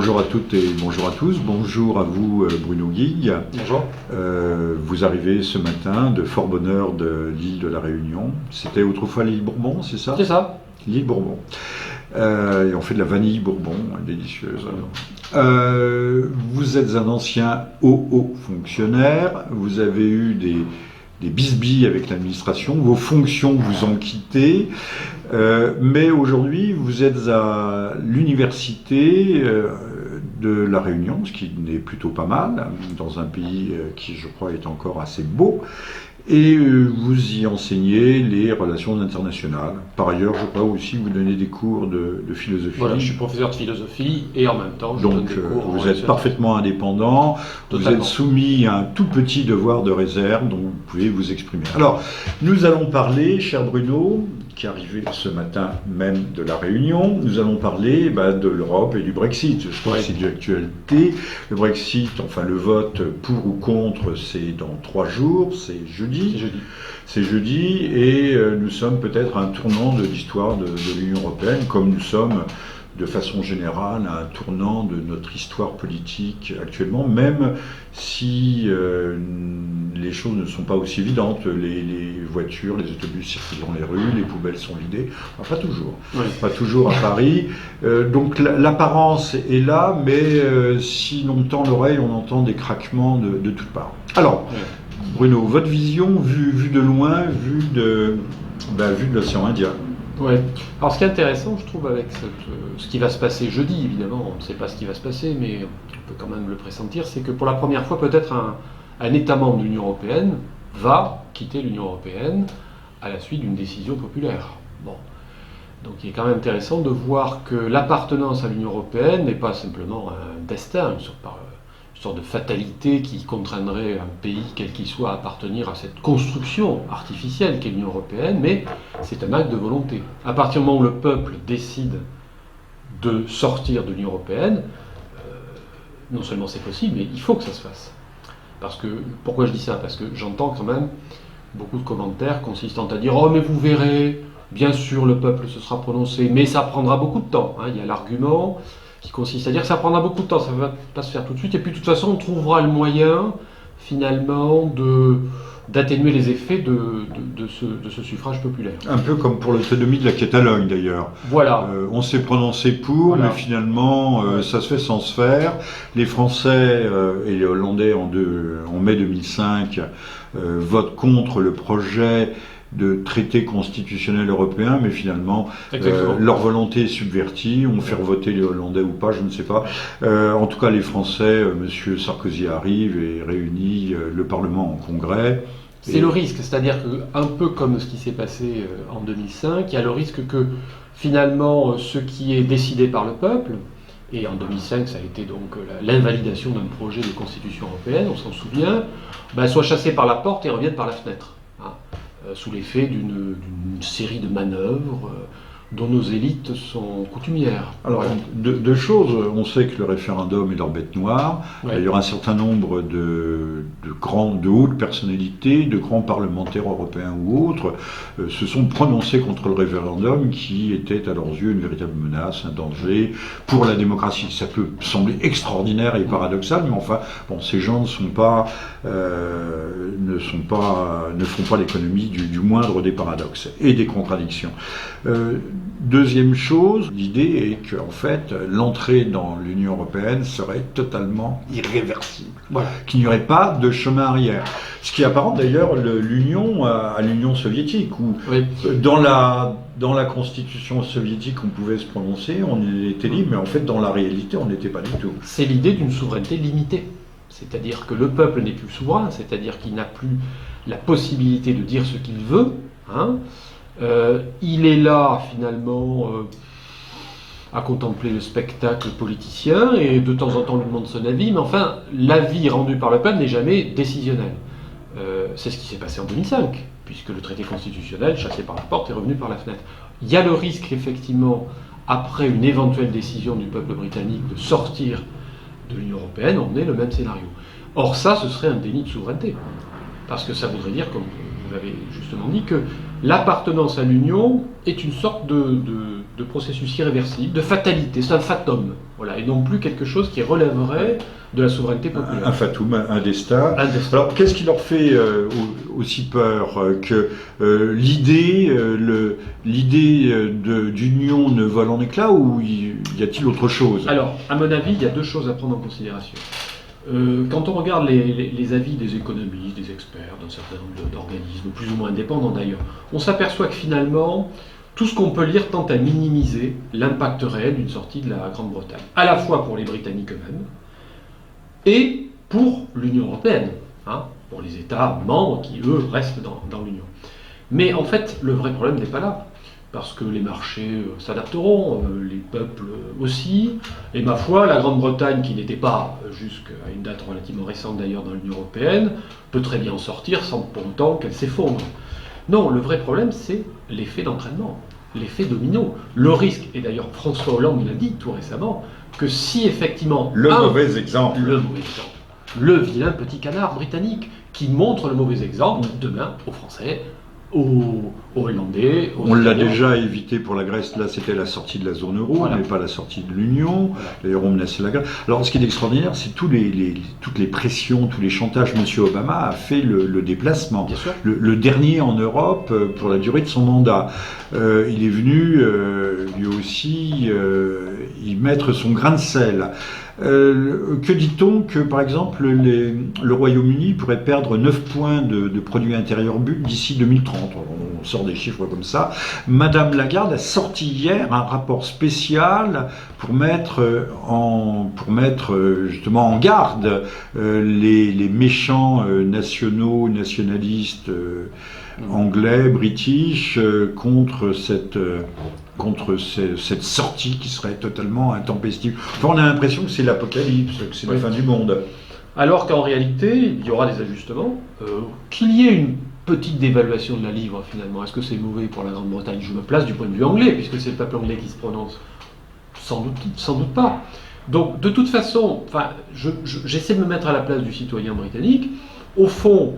Bonjour à toutes et bonjour à tous. Bonjour à vous, Bruno Guigue. Bonjour. Vous arrivez ce matin de fort bonne heure de l'île de la Réunion. C'était autrefois l'île Bourbon, c'est ça? C'est ça. L'île Bourbon. Et on fait de la vanille Bourbon, délicieuse. Vous êtes un ancien haut fonctionnaire. Vous avez eu des bisbilles avec l'administration. Vos fonctions vous ont quitté. Mais aujourd'hui, vous êtes à l'université de La Réunion, ce qui n'est plutôt pas mal, dans un pays qui, je crois, est encore assez beau. Et vous y enseignez les relations internationales. Par ailleurs, je crois aussi que vous donnez des cours de philosophie. Voilà, je suis professeur de philosophie et en même temps, je donne des cours. Donc, vous êtes parfaitement indépendant, Totalement. Vous êtes soumis à un tout petit devoir de réserve, donc vous pouvez vous exprimer. Alors, nous allons parler, cher Bruno, qui est arrivé ce matin même de La Réunion, nous allons parler de l'Europe et du Brexit. Je crois que c'est d'actualité. Le Brexit, enfin le vote pour ou contre, c'est dans 3 jours, c'est jeudi. C'est jeudi et nous sommes peut-être à un tournant de l'histoire de l'Union européenne, comme nous sommes de façon générale à un tournant de notre histoire politique actuellement, même si les choses ne sont pas aussi évidentes. Les voitures, les autobus circulent dans les rues, les poubelles sont vidées. Enfin, pas toujours. Oui. Pas toujours à Paris. Donc l'apparence est là, mais si l'on tend l'oreille, on entend des craquements de toutes parts. Alors, Bruno, votre vision vue de loin, vue de l'océan Indien. Oui. Alors ce qui est intéressant, je trouve, avec ce qui va se passer jeudi, évidemment, on ne sait pas ce qui va se passer, mais on peut quand même le pressentir, c'est que pour la première fois, peut-être un État membre de l'Union européenne va quitter l'Union européenne à la suite d'une décision populaire. Bon. Donc il est quand même intéressant de voir que l'appartenance à l'Union européenne n'est pas simplement un destin, une sorte de fatalité qui contraindrait un pays, quel qu'il soit, à appartenir à cette construction artificielle qu'est l'Union européenne, mais c'est un acte de volonté. À partir du moment où le peuple décide de sortir de l'Union européenne, non seulement c'est possible, mais il faut que ça se fasse. Pourquoi je dis ça? Parce que j'entends quand même beaucoup de commentaires consistant à dire « Oh mais vous verrez, bien sûr le peuple se sera prononcé, mais ça prendra beaucoup de temps. » Il y a l'argument qui consiste à dire que ça prendra beaucoup de temps, ça ne va pas se faire tout de suite, et puis de toute façon on trouvera le moyen finalement d'atténuer les effets de ce suffrage populaire. Un peu comme pour l'autonomie de la Catalogne d'ailleurs. Voilà. On s'est prononcé pour, mais finalement ça se fait sans se faire. Les Français et les Hollandais en mai 2005 votent contre le projet de traité constitutionnel européen, mais finalement leur volonté est subvertie. On fait voter les Hollandais ou pas, je ne sais pas. En tout cas, les Français, Monsieur Sarkozy arrive et réunit le Parlement en congrès. C'est le risque, c'est-à-dire qu'un peu comme ce qui s'est passé en 2005, il y a le risque que finalement ce qui est décidé par le peuple, et en 2005 ça a été donc l'invalidation d'un projet de constitution européenne, on s'en souvient, soit chassé par la porte et revienne par la fenêtre. Sous l'effet d'une série de manœuvres dont nos élites sont coutumières. Alors, deux choses. On sait que le référendum est leur bête noire. Ouais. Il y aura un certain nombre de hautes personnalités, de grands parlementaires européens ou autres, se sont prononcés contre le référendum qui était à leurs yeux une véritable menace, un danger pour la démocratie. Ça peut sembler extraordinaire et paradoxal, mais enfin, ces gens ne font pas l'économie du moindre des paradoxes et des contradictions. Deuxième chose, l'idée est qu'en fait, l'entrée dans l'Union européenne serait totalement irréversible. Voilà. Qu'il n'y aurait pas de chemin arrière. Ce qui apparente d'ailleurs l'Union à l'Union soviétique, où dans la constitution soviétique, on pouvait se prononcer, on était libre, mais en fait, dans la réalité, on n'était pas du tout. C'est l'idée d'une souveraineté limitée. C'est-à-dire que le peuple n'est plus souverain, c'est-à-dire qu'il n'a plus la possibilité de dire ce qu'il veut, il est là finalement à contempler le spectacle politicien et de temps en temps lui demande son avis, mais enfin l'avis rendu par le peuple n'est jamais décisionnel. C'est ce qui s'est passé en 2005, puisque le traité constitutionnel, chassé par la porte, est revenu par la fenêtre. Il y a le risque effectivement, après une éventuelle décision du peuple britannique de sortir de l'Union européenne, on ait le même scénario. Or ça, ce serait un déni de souveraineté, parce que ça voudrait dire, comme vous l'avez justement dit, que l'appartenance à l'Union est une sorte de processus irréversible, de fatalité, c'est un fatum, voilà, et non plus quelque chose qui relèverait de la souveraineté populaire. Un fatum, un destin. Alors, qu'est-ce qui leur fait aussi peur que l'idée d'union ne vole en éclats, ou y a-t-il autre chose? Alors, à mon avis, il y a deux choses à prendre en considération. Quand on regarde les avis des économistes, des experts, d'un certain nombre d'organismes, plus ou moins indépendants d'ailleurs, on s'aperçoit que finalement, tout ce qu'on peut lire tente à minimiser l'impact réel d'une sortie de la Grande-Bretagne, à la fois pour les Britanniques eux-mêmes et pour l'Union européenne, hein, pour les États membres qui, eux, restent dans l'Union. Mais en fait, le vrai problème n'est pas là. Parce que les marchés s'adapteront, les peuples aussi, et ma foi, la Grande-Bretagne, qui n'était pas, jusqu'à une date relativement récente d'ailleurs dans l'Union européenne, peut très bien en sortir sans pour autant qu'elle s'effondre. Non, le vrai problème, c'est l'effet d'entraînement, l'effet domino. Le risque, et d'ailleurs François Hollande l'a dit tout récemment, que si effectivement... Le mauvais exemple, le vilain petit canard britannique, qui montre le mauvais exemple demain aux Français, aux Hollandais. On l'a déjà évité pour la Grèce, là c'était la sortie de la zone euro, voilà, mais pas la sortie de l'Union. Voilà. D'ailleurs on menaçait la Grèce. Alors ce qui est extraordinaire, c'est toutes les pressions, tous les chantages. Monsieur Obama a fait le déplacement. Le dernier en Europe pour la durée de son mandat. Il est venu lui aussi y mettre son grain de sel. Que dit-on que, par exemple, le Royaume-Uni pourrait perdre 9 points de produit intérieur brut d'ici 2030. On sort des chiffres comme ça. Madame Lagarde a sorti hier un rapport spécial pour mettre justement en garde les méchants nationalistes anglais, british, contre cette sortie qui serait totalement intempestive. Enfin, on a l'impression que c'est l'apocalypse, que c'est la fin du monde. Alors qu'en réalité, il y aura des ajustements. Qu'il y ait une petite dévaluation de la livre, finalement, est-ce que c'est mauvais pour la Grande-Bretagne? Je me place du point de vue anglais, puisque c'est le peuple anglais qui se prononce. Sans doute pas. Donc, de toute façon, j'essaie de me mettre à la place du citoyen britannique. Au fond,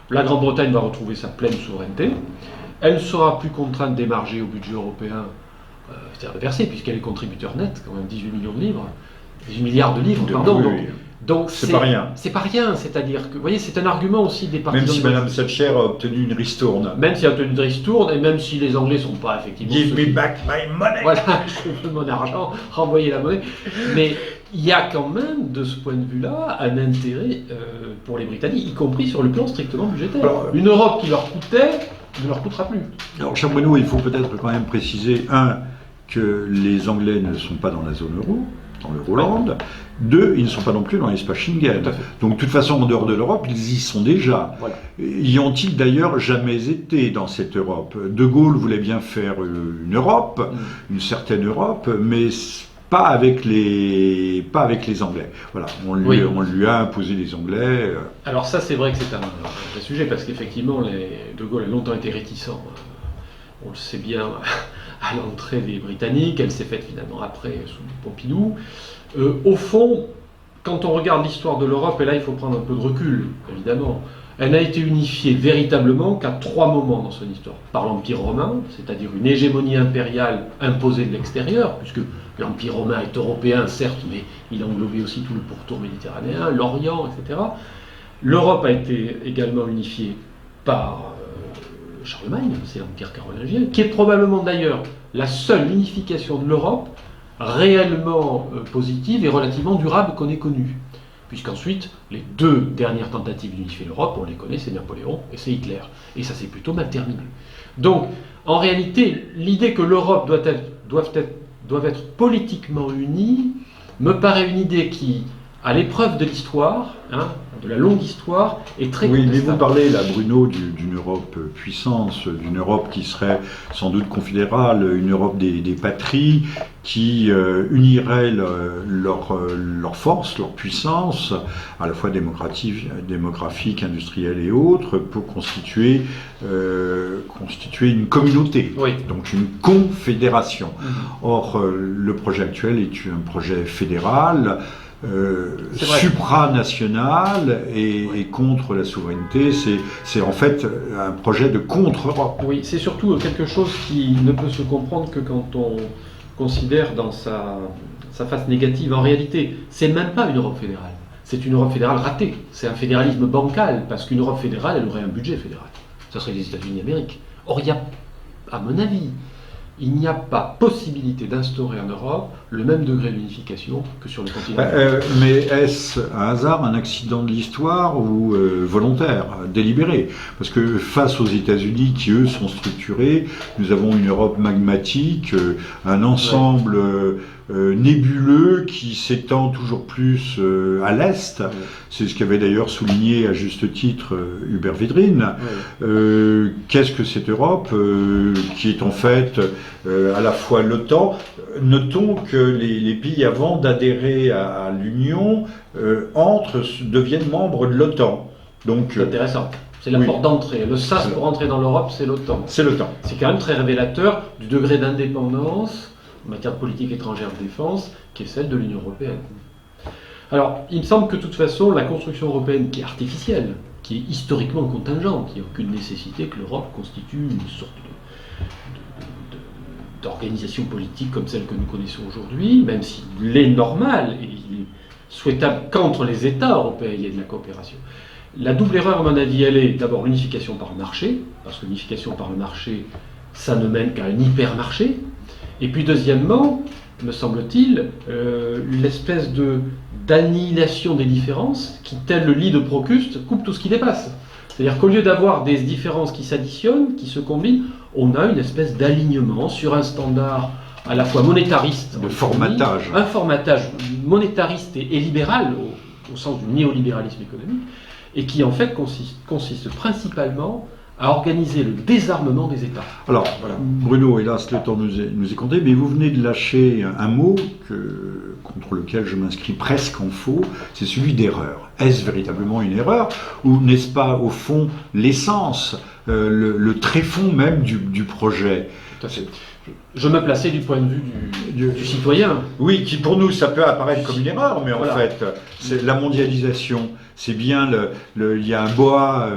la Grande-Bretagne va retrouver sa pleine souveraineté. Elle ne sera plus contrainte d'émarger au budget européen, c'est-à-dire de verser, puisqu'elle est contributeur net, quand même 18 millions de livres, 18 milliards de livres, pardon. Donc c'est pas rien. C'est pas rien, c'est-à-dire que, vous voyez, c'est un argument aussi des partisans. Même si Mme Thatcher a obtenu une ristourne. Même si elle a obtenu une ristourne, et même si les Anglais ne sont pas effectivement... Give me back my money. Voilà, je veux mon argent, renvoyer la monnaie. Mais il y a quand même, de ce point de vue-là, un intérêt pour les Britanniques, y compris sur le plan strictement budgétaire. Alors, une Europe qui leur coûtait ne leur coûtera plus. Alors, cher Bruno, il faut peut-être quand même préciser, que les Anglais ne sont pas dans la zone euro, dans l'Euroland. 2, ils ne sont pas non plus dans l'espace Schengen. Donc, de toute façon, en dehors de l'Europe, ils y sont déjà. Voilà. Y ont-ils d'ailleurs jamais été dans cette Europe? De Gaulle voulait bien faire une Europe, une certaine Europe, mais pas avec les Anglais. Voilà, on lui a imposé les Anglais. Alors ça, c'est vrai que c'est un vrai sujet, parce qu'effectivement, De Gaulle a longtemps été réticent, on le sait bien, à l'entrée des Britanniques. Elle s'est faite finalement après, sous Pompidou. Au fond, quand on regarde l'histoire de l'Europe, et là il faut prendre un peu de recul, évidemment, elle n'a été unifiée véritablement qu'à 3 moments dans son histoire. Par l'Empire romain, c'est-à-dire une hégémonie impériale imposée de l'extérieur, puisque l'Empire romain est européen, certes, mais il a englobé aussi tout le pourtour méditerranéen, l'Orient, etc. L'Europe a été également unifiée par Charlemagne, c'est l'Empire carolingien, qui est probablement d'ailleurs la seule unification de l'Europe réellement positive et relativement durable qu'on ait connue. Puisqu'ensuite, les 2 dernières tentatives d'unifier l'Europe, on les connaît, c'est Napoléon et c'est Hitler. Et ça s'est plutôt mal terminé. Donc, en réalité, l'idée que l'Europe doit être politiquement unie me paraît une idée qui, à l'épreuve de l'histoire, de la longue histoire, est très contestable. Oui, mais vous parlez là, Bruno, d'une Europe puissance, d'une Europe qui serait sans doute confédérale, une Europe des patries, qui unirait leurs forces, leur puissance, à la fois démographique, industrielle et autres, pour constituer une communauté, oui. Donc une confédération. Or, le projet actuel est un projet fédéral. supranational et contre la souveraineté. C'est en fait un projet de contre-Europe. Oui, c'est surtout quelque chose qui ne peut se comprendre que quand on considère dans sa face négative. En réalité, c'est même pas une Europe fédérale. C'est une Europe fédérale ratée. C'est un fédéralisme bancal, parce qu'une Europe fédérale, elle aurait un budget fédéral. Ça serait les États-Unis d'Amérique. Or, il y a, à mon avis, il n'y a pas possibilité d'instaurer en Europe le même degré d'unification que sur le continent. Mais est-ce un hasard, un accident de l'histoire ou volontaire, délibéré? Parce que face aux États-Unis qui, eux, sont structurés, nous avons une Europe magmatique, un ensemble nébuleux qui s'étend toujours plus à l'Est. Ouais. C'est ce qu'avait d'ailleurs souligné à juste titre Hubert Védrine. Ouais. Qu'est-ce que cette Europe qui est en fait à la fois l'OTAN? Notons que les pays avant d'adhérer à l'Union deviennent membres de l'OTAN. Donc, c'est intéressant. C'est la porte d'entrée. Le sas pour entrer dans l'Europe, c'est l'OTAN. C'est l'OTAN. C'est quand même très révélateur du degré d'indépendance en matière de politique étrangère de défense qui est celle de l'Union européenne. Alors, il me semble que de toute façon, la construction européenne qui est artificielle, qui est historiquement contingente, il n'y a aucune nécessité que l'Europe constitue une sorte d'organisation politique comme celle que nous connaissons aujourd'hui, même s'il est normal et il est souhaitable qu'entre les États européens il y ait de la coopération. La double erreur, à mon avis, elle est d'abord l'unification par le marché, parce que l'unification par le marché, ça ne mène qu'à un hypermarché. Et puis deuxièmement, me semble-t-il, l'espèce d'annihilation des différences qui, tel le lit de Procuste, coupe tout ce qui dépasse. C'est-à-dire qu'au lieu d'avoir des différences qui s'additionnent, qui se combinent, on a une espèce d'alignement sur un standard à la fois monétariste, de formatage, un formatage monétariste et libéral au sens du néolibéralisme économique, et qui en fait consiste principalement à organiser le désarmement des États. Alors, voilà. Bruno, hélas, le temps nous est compté, mais vous venez de lâcher un mot contre lequel je m'inscris presque en faux, c'est celui d'erreur. Est-ce véritablement une erreur? Ou n'est-ce pas, au fond, l'essence, le tréfonds même du projet? Tout à fait. Je me plaçais du point de vue du citoyen. Oui, qui pour nous, ça peut apparaître comme une erreur, mais en fait, c'est la mondialisation. C'est bien, il y a un boa,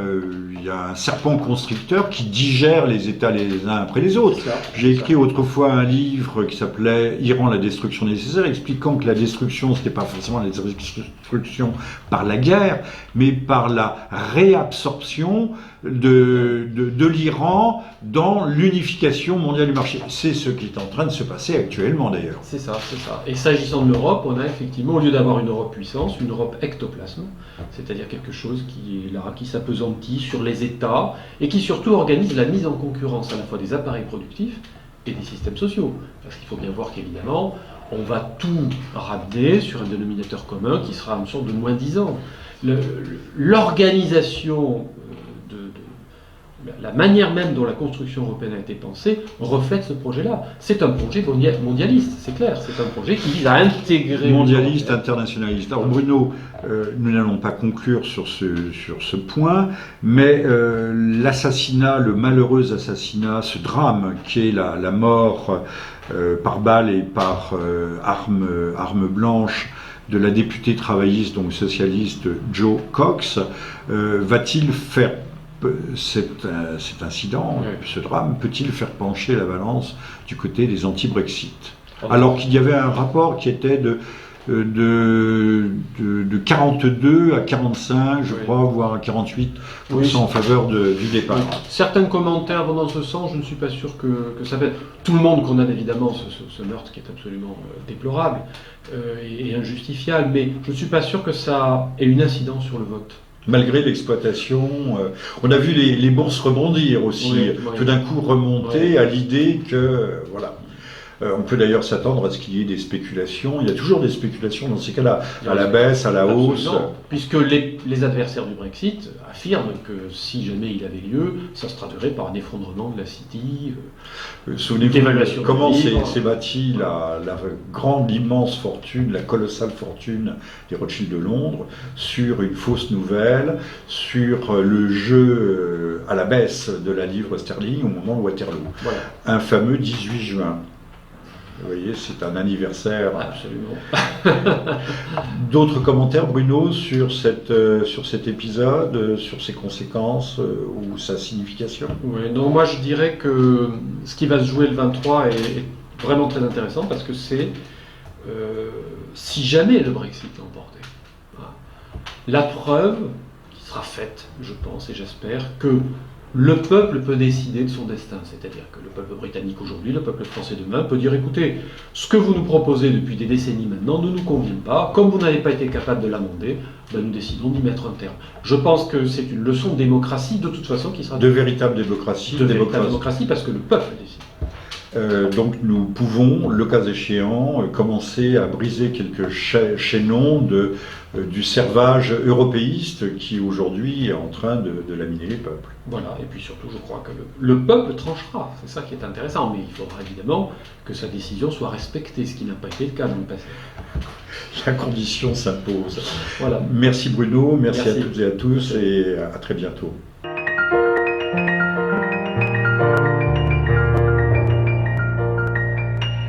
il y a un serpent constricteur qui digère les États les uns après les autres. J'ai écrit autrefois un livre qui s'appelait « Iran, la destruction nécessaire », expliquant que la destruction, ce n'était pas forcément la destruction par la guerre, mais par la réabsorption de l'Iran dans l'unification mondiale du marché. C'est ce qui est en train de se passer actuellement d'ailleurs. C'est ça, c'est ça. Et s'agissant de l'Europe, on a effectivement, au lieu d'avoir une Europe puissance, une Europe ectoplasme, c'est-à-dire quelque chose qui est là, qui s'appesantit sur les États et qui surtout organise la mise en concurrence à la fois des appareils productifs et des systèmes sociaux. Parce qu'il faut bien voir qu'évidemment, on va tout ramener sur un dénominateur commun qui sera une sorte de moins-disant. L'organisation la manière même dont la construction européenne a été pensée reflète ce projet-là. C'est un projet mondialiste, c'est clair. C'est un projet qui vise à intégrer... Mondialiste, internationaliste. Alors Bruno, nous n'allons pas conclure sur ce point, mais l'assassinat, le malheureux assassinat, ce drame qui est la mort par balle et par arme blanche de la députée travailliste, donc socialiste, Jo Cox, va-t-il faire cet incident, ce drame, peut-il faire pencher la balance du côté des anti-Brexit? Alors qu'il y avait un rapport qui était de 42 à 45, je crois, voire à 48% en faveur du départ. Certains commentaires vont dans ce sens, je ne suis pas sûr que ça fait. Tout le monde condamne évidemment ce meurtre qui est absolument déplorable et injustifiable, mais je ne suis pas sûr que ça ait une incidence sur le vote. Malgré l'exploitation, on a vu les bourses rebondir aussi, tout d'un coup remonter à l'idée que, voilà. On peut d'ailleurs s'attendre à ce qu'il y ait des spéculations. Il y a toujours des spéculations dans ces cas-là, à la baisse, à la hausse. Puisque les adversaires du Brexit affirment que si jamais il avait lieu, ça se traduirait par un effondrement de la City. Souvenez-vous comment s'est bâtie la grande, l'immense fortune, la colossale fortune des Rothschild de Londres sur une fausse nouvelle, sur le jeu à la baisse de la livre sterling au moment de Waterloo. Voilà. Un fameux 18 juin. Vous voyez, c'est un anniversaire. Absolument. D'autres commentaires, Bruno, sur cet épisode, sur ses conséquences ou sa signification? Oui, non, moi je dirais que ce qui va se jouer le 23 est vraiment très intéressant parce que c'est si jamais le Brexit est emporté, voilà, la preuve qui sera faite, je pense et j'espère, que le peuple peut décider de son destin. C'est-à-dire que le peuple britannique aujourd'hui, le peuple français demain peut dire écoutez, ce que vous nous proposez depuis des décennies maintenant ne nous convient pas, comme vous n'avez pas été capable de l'amender, ben nous décidons d'y mettre un terme. Je pense que c'est une leçon de démocratie de toute façon qui sera de véritable démocratie. De véritable démocratie parce que le peuple décide. Donc nous pouvons, le cas échéant, commencer à briser quelques chaînons du servage européiste qui aujourd'hui est en train de laminer les peuples. Voilà, et puis surtout je crois que le peuple tranchera, c'est ça qui est intéressant, mais il faudra évidemment que sa décision soit respectée, ce qui n'a pas été le cas dans le passé. La condition s'impose. Voilà. Merci Bruno, merci à toutes et à tous merci. et à très bientôt.